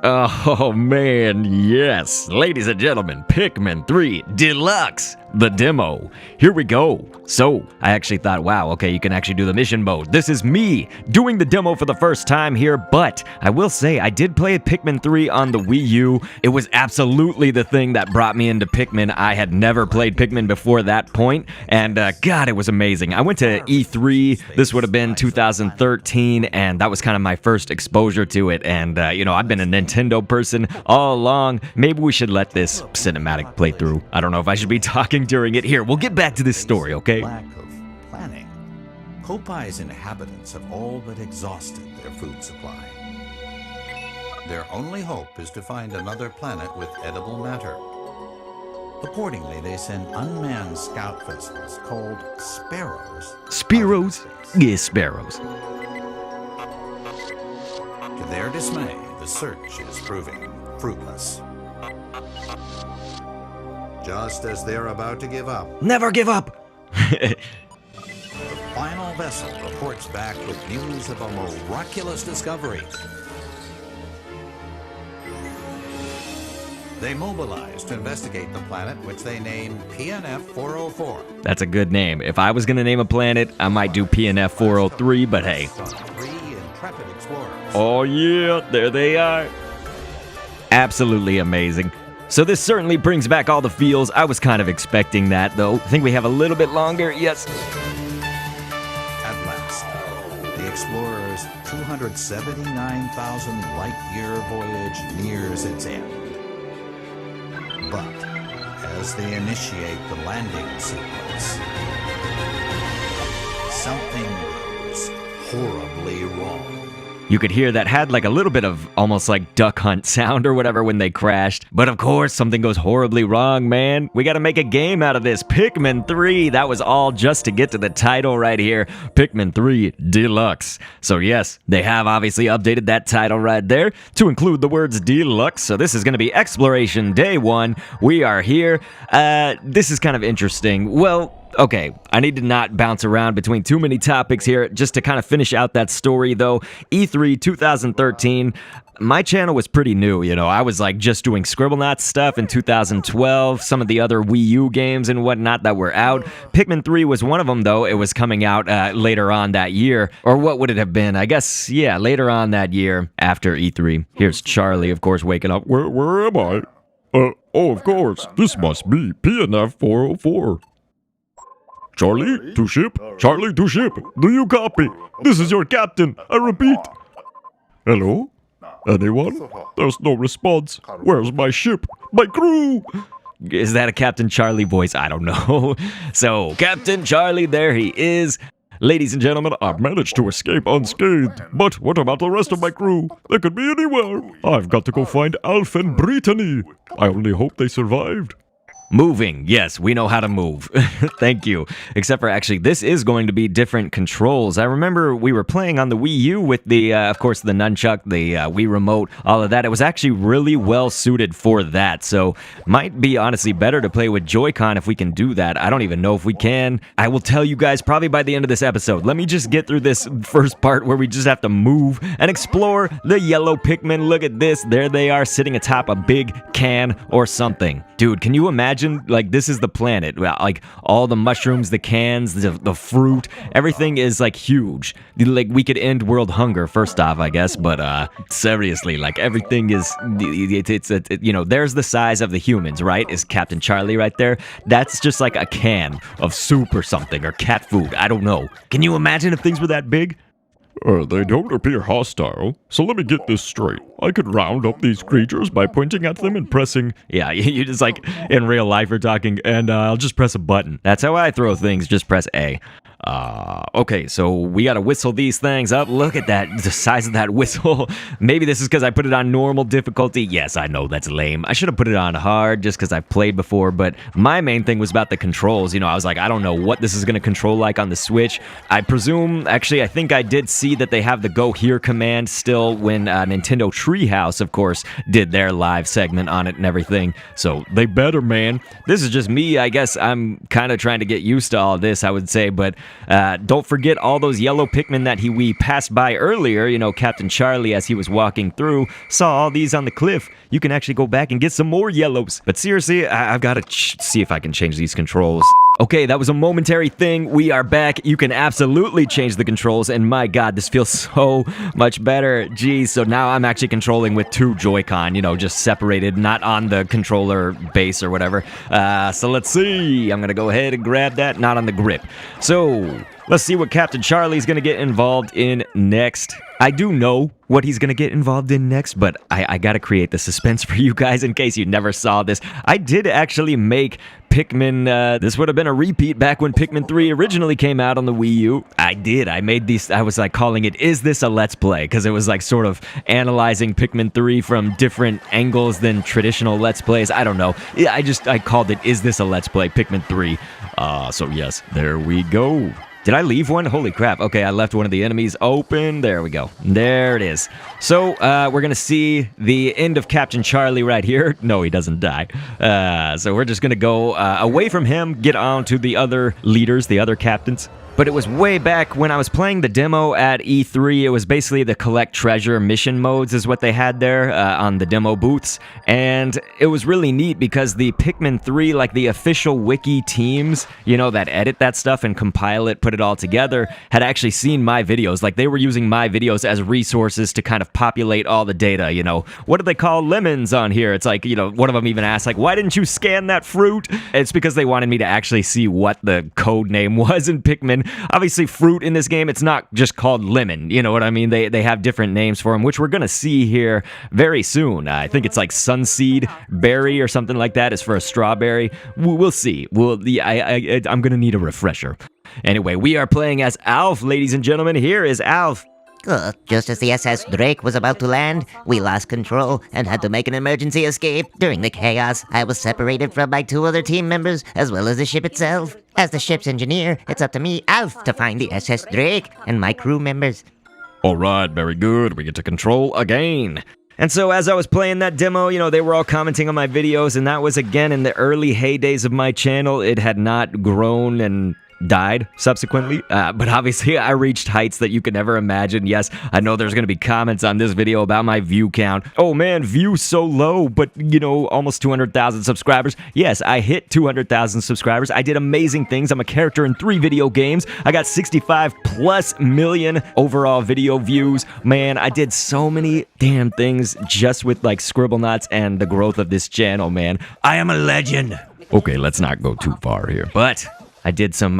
Oh man, yes. Ladies and gentlemen, Pikmin 3 Deluxe, the demo. Here we go. So, I actually thought, wow, okay, you can actually do the mission mode. This is me doing the demo for the first time here, but I will say I did play Pikmin 3 on the Wii U. It was absolutely the thing that brought me into Pikmin. I had never played Pikmin before that point, and God, it was amazing. I went to E3, this would have been 2013, and that was kind of my first exposure to it, and I've been a Nintendo person all along. Maybe we should let this cinematic play through. I don't know if I should be talking during it. Here, we'll get back to this story, okay? Lack of planning. Kopai's inhabitants have all but exhausted their food supply. Their only hope is to find another planet with edible matter. Accordingly, they send unmanned scout vessels called Sparrows. Sparrows? Yes, Sparrows. To their dismay, the search is proving fruitless. Just as they're about to give up, Never give up! the final vessel reports back with news of a miraculous discovery. They mobilize to investigate the planet, which they name PNF 404. That's a good name. If I was gonna name a planet, I might do PNF 403, but hey. Three intrepid explorers. Oh yeah, there they are. Absolutely amazing. So this certainly brings back all the feels. I was kind of expecting that, though. I think we have a little bit longer. Yes. At last, the explorers' 279,000 light-year voyage nears its end. But as they initiate the landing sequence, something goes horribly wrong. You could hear that had like a little bit of almost like duck hunt sound or whatever when they crashed. But of course, something goes horribly wrong, man. We gotta make a game out of this. Pikmin 3, that was all just to get to the title right here. Pikmin 3 Deluxe. So yes, they have obviously updated that title right there to include the words Deluxe. So this is gonna be Exploration Day 1. We are here. This is kind of interesting. Well, okay, I need to not bounce around between too many topics here. Just to kind of finish out that story, though, E3 2013, my channel was pretty new, I was like just doing Scribblenauts stuff in 2012, some of the other Wii U games and whatnot that were out. Pikmin 3 was one of them, though. It was coming out later on that year. Or what would it have been? I guess, yeah, later on that year after E3. Here's Charlie, of course, waking up. Where am I? Oh, of course, this must be PNF 404. Charlie, to ship? Charlie, to ship. Do you copy? This is your captain. I repeat. Hello? Anyone? There's no response. Where's my ship? My crew? Is that a Captain Charlie voice? I don't know. So, Captain Charlie, there he is. Ladies and gentlemen, I've managed to escape unscathed. But what about the rest of my crew? They could be anywhere. I've got to go find Alf and Brittany. I only hope they survived. Moving. Yes, we know how to move. Thank you. Except for actually, this is going to be different controls. I remember we were playing on the Wii U with the, of course, the nunchuck, the Wii remote, all of that. It was actually really well suited for that. So, might be honestly better to play with Joy-Con if we can do that. I don't even know if we can. I will tell you guys probably by the end of this episode. Let me just get through this first part where we just have to move and explore the yellow Pikmin. Look at this. There they are sitting atop a big can or something. Dude, can you imagine? Like, this is the planet. Like, all the mushrooms, the cans, the fruit, everything is, like, huge. Like, we could end world hunger, first off, I guess. But, seriously, like, everything is, there's the size of the humans, right? Is Captain Charlie right there? That's just like a can of soup or something, or cat food. I don't know. Can you imagine if things were that big? They don't appear hostile, so let me get this straight. I could round up these creatures by pointing at them and pressing... Yeah, you just like, in real life are talking, and I'll just press a button. That's how I throw things, just press A. Okay, so we gotta whistle these things up. Look at that, the size of that whistle. Maybe this is because I put it on normal difficulty. Yes, I know, that's lame. I should have put it on hard just because I've played before, but my main thing was about the controls. I was like, I don't know what this is gonna control like on the Switch. I presume, actually, I think I did see that they have the Go Here command still when Nintendo Treehouse, of course, did their live segment on it and everything. So, they better, man. This is just me. I guess I'm kind of trying to get used to all this, I would say, but Don't forget all those yellow Pikmin that we passed by earlier. You know, Captain Charlie, as he was walking through, saw all these on the cliff. You can actually go back and get some more yellows. But seriously, I've got to see if I can change these controls. Okay, that was a momentary thing. We are back. You can absolutely change the controls, and my god, this feels so much better. Geez, so now I'm actually controlling with 2 Joy-Con, you know, just separated, not on the controller base or whatever. So let's see. I'm gonna go ahead and grab that, not on the grip. So let's see what Captain Charlie's gonna get involved in next. I do know what he's gonna get involved in next, but I gotta create the suspense for you guys in case you never saw this. I did actually make Pikmin, this would have been a repeat back when Pikmin 3 originally came out on the Wii U. I made these, I was like calling it, Is This a Let's Play? Because it was like sort of analyzing Pikmin 3 from different angles than traditional Let's Plays. I don't know. I called it, Is This a Let's Play? Pikmin 3. So yes, there we go. Did I leave one? Holy crap. Okay, I left one of the enemies open. There we go. There it is. So, we're gonna see the end of Captain Charlie right here. No, he doesn't die. So we're just gonna go away from him, get on to the other leaders, the other captains. But it was way back when I was playing the demo at E3. It was basically the collect treasure mission modes is what they had there on the demo booths. And it was really neat because the Pikmin 3, like the official wiki teams, you know, that edit that stuff and compile it, put it all together, had actually seen my videos. Like they were using my videos as resources to kind of populate all the data, you know. What do they call lemons on here? It's like, you know, one of them even asked, like, why didn't you scan that fruit? It's because they wanted me to actually see what the code name was in Pikmin. Obviously, fruit in this game, it's not just called lemon, you know what I mean? They have different names for them, which we're gonna see here very soon. I think it's like sunseed berry or something like that is for a strawberry. We'll see. I'm gonna need a refresher. Anyway, we are playing as Alf, ladies and gentlemen. Here is Alf. Just as the SS Drake was about to land, we lost control and had to make an emergency escape. During the chaos, I was separated from my 2 other team members, as well as the ship itself. As the ship's engineer, it's up to me, Alf, to find the SS Drake and my crew members. Alright, very good. We get to control again. And so as I was playing that demo, you know, they were all commenting on my videos, and that was again in the early heydays of my channel. It had not grown and died subsequently, but obviously I reached heights that you could never imagine. Yes, I know there's gonna be comments on this video about my view count. Oh man, views so low, but you know, almost 200,000 subscribers. Yes, I hit 200,000 subscribers. I did amazing things. I'm a character in 3 video games. I got 65+ million overall video views. Man, I did so many damn things just with like Scribblenauts and the growth of this channel, man. I am a legend. Okay, let's not go too far here, but I did some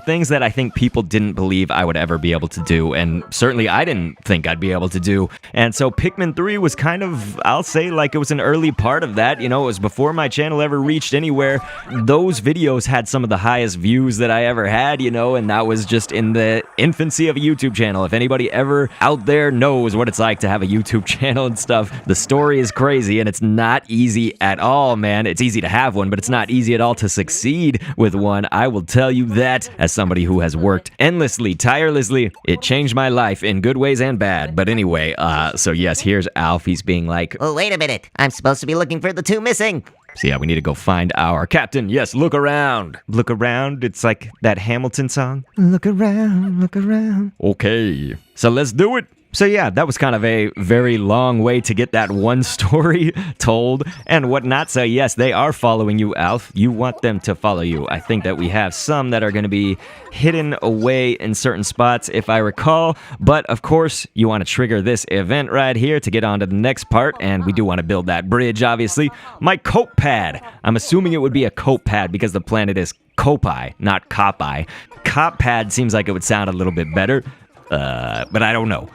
things that I think people didn't believe I would ever be able to do, and certainly I didn't think I'd be able to do. And so Pikmin 3 was kind of, I'll say, like it was an early part of that. You know, it was before my channel ever reached anywhere. Those videos had some of the highest views that I ever had, you know, and that was just in the infancy of a YouTube channel. If anybody ever out there knows what it's like to have a YouTube channel and stuff, the story is crazy, and it's not easy at all, man. It's easy to have one, but it's not easy at all to succeed with one. I will tell you that as somebody who has worked endlessly, tirelessly. It changed my life in good ways and bad. But anyway, so yes, here's Alf. He's being like, oh, wait a minute. I'm supposed to be looking for the 2 missing. So yeah, we need to go find our captain. Yes, look around. Look around. It's like that Hamilton song. Look around, look around. Okay, so let's do it. So yeah, that was kind of a very long way to get that one story told and whatnot. So yes, they are following you, Alf. You want them to follow you. I think that we have some that are going to be hidden away in certain spots, if I recall. But of course, you want to trigger this event right here to get on to the next part. And we do want to build that bridge, obviously. My coat pad. I'm assuming it would be a coat pad because the planet is Kopai, not Kopai. Cop pad seems like it would sound a little bit better, but I don't know.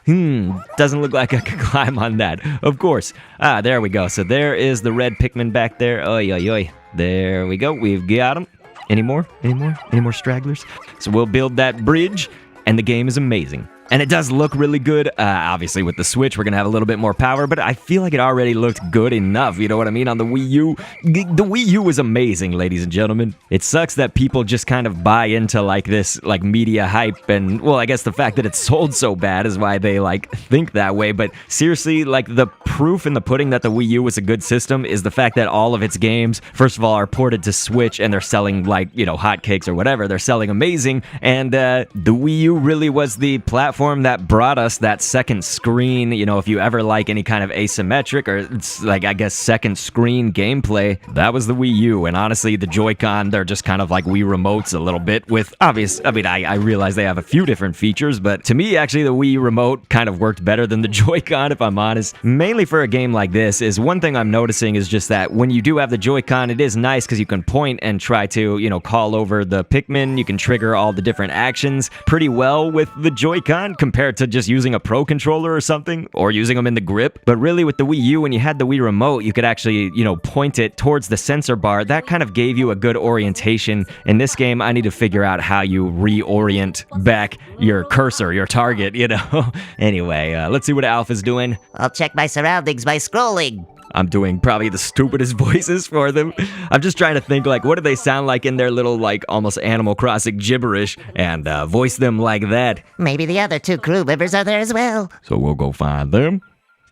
Doesn't look like I could climb on that. Of course. There we go. So there is the red Pikmin back there. Oy, oy, oy. There we go. We've got them. Any more? Any more stragglers? So we'll build that bridge, and the game is amazing. And it does look really good. Obviously, with the Switch, we're going to have a little bit more power, but I feel like it already looked good enough, you know what I mean, on the Wii U. The Wii U is amazing, ladies and gentlemen. It sucks that people just kind of buy into, like, this, like, media hype, and, well, I guess the fact that it's sold so bad is why they, like, think that way, but seriously, like, the proof in the pudding that the Wii U is a good system is the fact that all of its games, first of all, are ported to Switch, and they're selling, like, you know, hotcakes or whatever. They're selling amazing, and the Wii U really was the platform that brought us that second screen. You know, if you ever like any kind of asymmetric or it's like, I guess, second screen gameplay, that was the Wii U. And honestly, the Joy-Con, they're just kind of like Wii remotes a little bit with obvious, I mean, I realize they have a few different features, but to me, actually, the Wii remote kind of worked better than the Joy-Con, if I'm honest. Mainly for a game like this is one thing I'm noticing is just that when you do have the Joy-Con, it is nice because you can point and try to, you know, call over the Pikmin. You can trigger all the different actions pretty well with the Joy-Con compared to just using a Pro controller or something, or using them in the grip. But really with the Wii U, when you had the Wii remote, you could actually, you know, point it towards the sensor bar. That kind of gave you a good orientation. In this game, I need to figure out how you reorient back your cursor, your target, you know? Anyway, let's see what Alpha's doing. I'll check my surroundings by scrolling. I'm doing probably the stupidest voices for them. I'm just trying to think, like, what do they sound like in their little, like, almost Animal Crossing gibberish, and voice them like that. Maybe the other two crew members are there as well. So we'll go find them.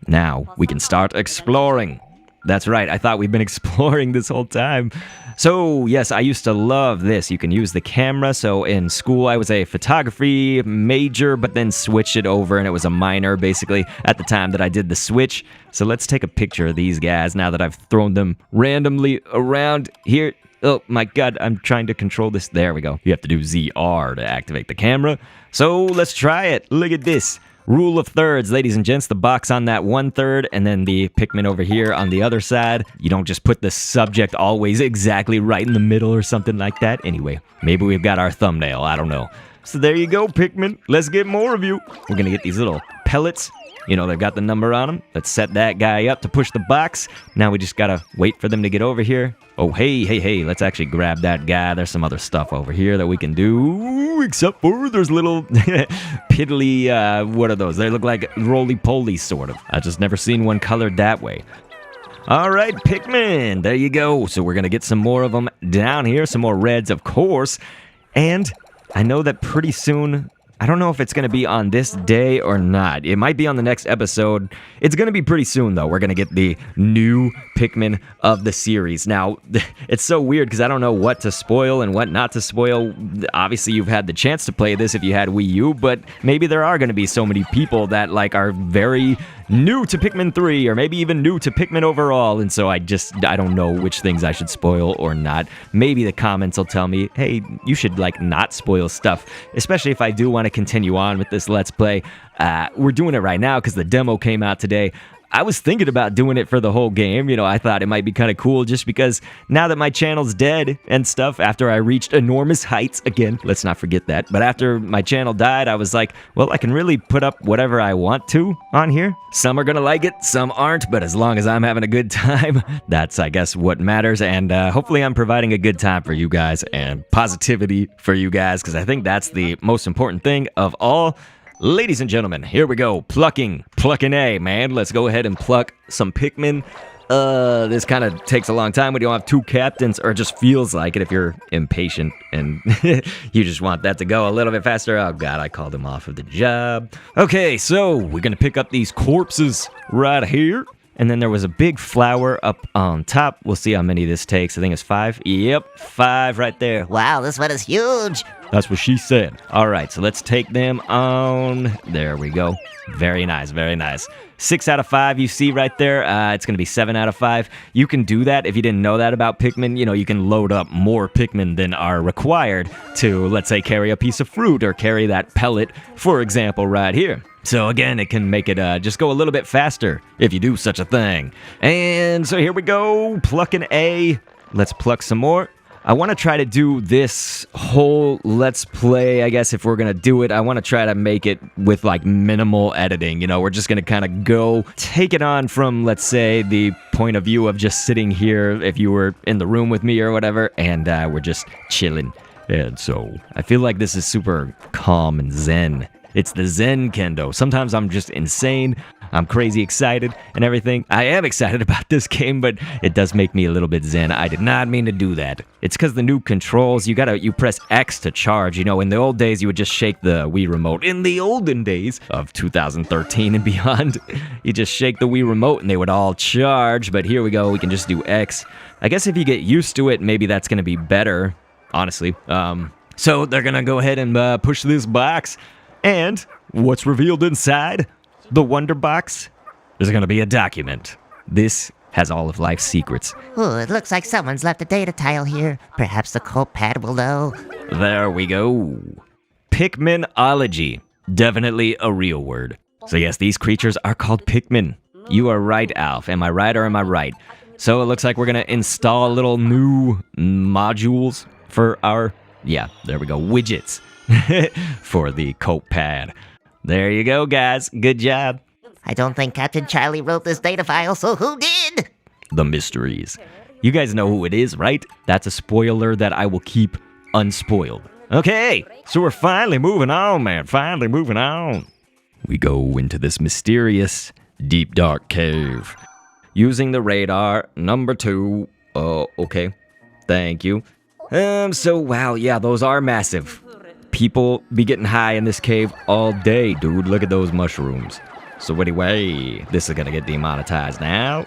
Now, we can start exploring. That's right, I thought we'd been exploring this whole time. So, yes, I used to love this. You can use the camera. So in school, I was a photography major, but then switched it over, and it was a minor, basically, at the time that I did the switch. So let's take a picture of these guys now that I've thrown them randomly around here. Oh, my God, I'm trying to control this. There we go. You have to do ZR to activate the camera. So let's try it. Look at this. Rule of thirds, ladies and gents, the box on that 1/3 and then the Pikmin over here on the other side. You don't just put the subject always exactly right in the middle or something like that. Anyway, maybe we've got our thumbnail, I don't know. So there you go, Pikmin. Let's get more of you. We're gonna get these little pellets. You know, they've got the number on them. Let's set that guy up to push the box. Now we just gotta wait for them to get over here. Oh, hey, let's actually grab that guy. There's some other stuff over here that we can do, except for there's little piddly, what are those? They look like roly-poly, sort of. I've just never seen one colored that way. All right, Pikmin, there you go. So we're gonna get some more of them down here, some more reds, of course. And I know that pretty soon, I don't know if it's going to be on this day or not. It might be on the next episode. It's going to be pretty soon, though. We're going to get the new Pikmin of the series. Now, it's so weird because I don't know what to spoil and what not to spoil. Obviously, you've had the chance to play this if you had Wii U, but maybe there are going to be so many people that, like, are very new to Pikmin 3, or maybe even new to Pikmin overall, and so I don't know which things I should spoil or not. Maybe the comments will tell me, hey, you should, like, not spoil stuff, especially if I do want to continue on with this Let's Play. We're doing it right now because the demo came out today. I was thinking about doing it for the whole game. You know, I thought it might be kind of cool just because now that my channel's dead and stuff, after I reached enormous heights, again, let's not forget that, but after my channel died, I was like, well, I can really put up whatever I want to on here. Some are gonna like it, some aren't, but as long as I'm having a good time, that's, I guess, what matters, and hopefully I'm providing a good time for you guys and positivity for you guys, because I think that's the most important thing of all. Ladies and gentlemen, here we go. Plucking A, man. Let's go ahead and pluck some Pikmin. This kind of takes a long time when you don't have two captains, or it just feels like it if you're impatient and you just want that to go a little bit faster. Oh, God, I called him off of the job. Okay, so we're going to pick up these corpses right here. And then there was a big flower up on top. We'll see how many this takes. I think it's 5. Yep, 5 right there. Wow, this one is huge. That's what she said. All right, so let's take them on. There we go. Very nice, very nice. 6 out of 5 you see right there. It's going to be 7 out of 5. You can do that if you didn't know that about Pikmin. You know, you can load up more Pikmin than are required to, let's say, carry a piece of fruit or carry that pellet, for example, right here. So again, it can make it just go a little bit faster if you do such a thing. And so here we go, plucking A. Let's pluck some more. I want to try to do this whole Let's Play, I guess, if we're going to do it. I want to try to make it with, like, minimal editing. You know, we're just going to kind of go take it on from, let's say, the point of view of just sitting here if you were in the room with me or whatever, and we're just chilling. And so I feel like this is super calm and zen. It's the Zen Kendo. Sometimes I'm just insane. I'm crazy excited and everything. I am excited about this game, but it does make me a little bit zen. I did not mean to do that. It's because the new controls, you press X to charge. You know, in the old days, you would just shake the Wii remote. In the olden days of 2013 and beyond, you just shake the Wii remote and they would all charge. But here we go, we can just do X. I guess if you get used to it, maybe that's going to be better, honestly. So they're going to go ahead and push this box. And what's revealed inside the Wonder Box? There's going to be a document. This has all of life's secrets. Ooh, it looks like someone's left a data tile here. Perhaps the cold pad will know. There we go. Pikminology. Definitely a real word. So yes, these creatures are called Pikmin. You are right, Alf. Am I right or am I right? So it looks like we're going to install little new modules for our, yeah, there we go, widgets for the coat pad. There you go, guys. Good job. I don't think Captain Charlie wrote this data file, so who did? The mysteries. You guys know who it is, right? That's a spoiler that I will keep unspoiled. Okay, so we're finally moving on, man. Finally moving on. We go into this mysterious, deep, dark cave. Using the radar, number 2. Okay. Thank you. So, wow, yeah, those are massive. People be getting high in this cave all day, dude. Look at those mushrooms. So anyway, this is gonna get demonetized now.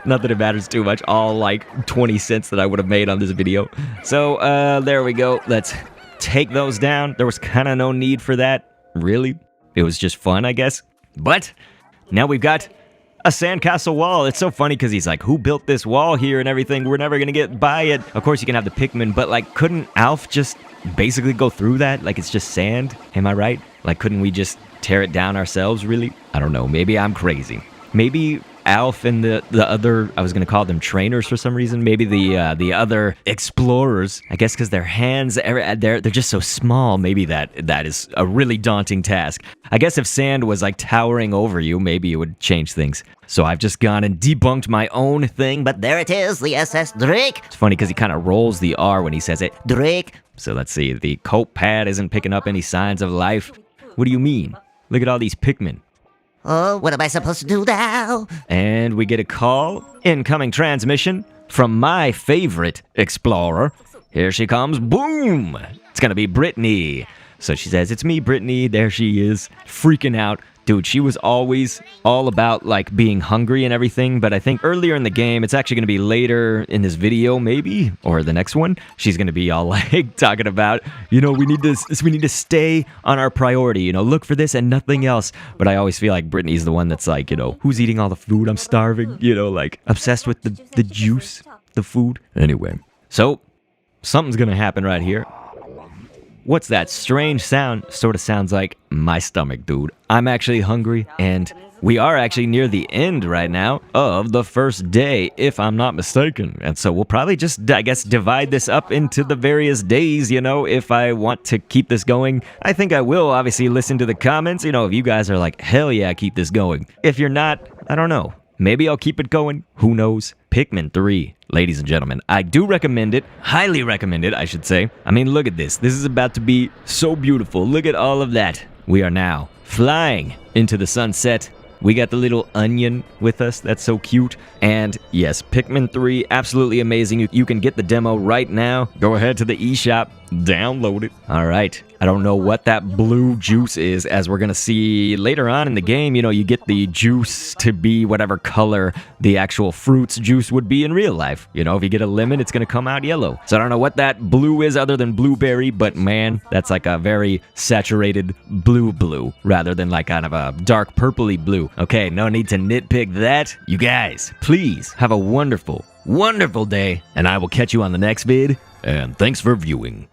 Not that it matters too much. All like 20 cents that I would have made on this video. So, there we go. Let's take those down. There was kind of no need for that, really. It was just fun, I guess. But now we've got a sandcastle wall. It's so funny because he's like, who built this wall here and everything? We're never gonna get by it. Of course, you can have the Pikmin, but like, couldn't Alf just basically go through that? Like, it's just sand. Am I right? Like, couldn't we just tear it down ourselves, really? I don't know. Maybe I'm crazy. Maybe Alf and the other, I was going to call them trainers for some reason. Maybe the other explorers, I guess because their hands, they're just so small. Maybe that is a really daunting task. I guess if sand was like towering over you, maybe it would change things. So I've just gone and debunked my own thing, but There it is, the SS Drake. it's funny because he kind of rolls the R when he says it. Drake. So let's see, the coat pad isn't picking up any signs of life. What do you mean? Look at all these Pikmin. Oh, what am I supposed to do now? And we get a call. Incoming transmission from my favorite explorer. Here she comes. Boom! It's gonna be Brittany. So she says, it's me, Brittany. There she is, freaking out. Dude, she was always all about, like, being hungry and everything, but I think earlier in the game, it's actually going to be later in this video, maybe, or the next one, she's going to be all, like, talking about, you know, we need to stay on our priority, you know, look for this and nothing else. But I always feel like Brittany's the one that's like, you know, who's eating all the food? I'm starving, you know, like, obsessed with the juice, the food. Anyway, so, something's going to happen right here. What's that strange sound? Sort of sounds like my stomach, dude. I'm actually hungry, and we are actually near the end right now of the first day, if I'm not mistaken. And so we'll probably just, I guess, divide this up into the various days, you know, if I want to keep this going. I think I will obviously listen to the comments, you know, if you guys are like, hell yeah, keep this going. If you're not, I don't know. Maybe I'll keep it going. Who knows? Pikmin 3, ladies and gentlemen. I do recommend it. Highly recommend it, I should say. I mean, look at this. This is about to be so beautiful. Look at all of that. We are now flying into the sunset. We got the little onion with us. That's so cute. And yes, Pikmin 3, absolutely amazing. You can get the demo right now. Go ahead to the eShop, download it. All right. I don't know what that blue juice is, as we're going to see later on in the game. You know, you get the juice to be whatever color the actual fruit's juice would be in real life. You know, if you get a lemon, it's going to come out yellow. So I don't know what that blue is other than blueberry, but man, that's like a very saturated blue rather than like kind of a dark purpley blue. Okay, no need to nitpick that. You guys, please have a wonderful, wonderful day, and I will catch you on the next vid, and thanks for viewing.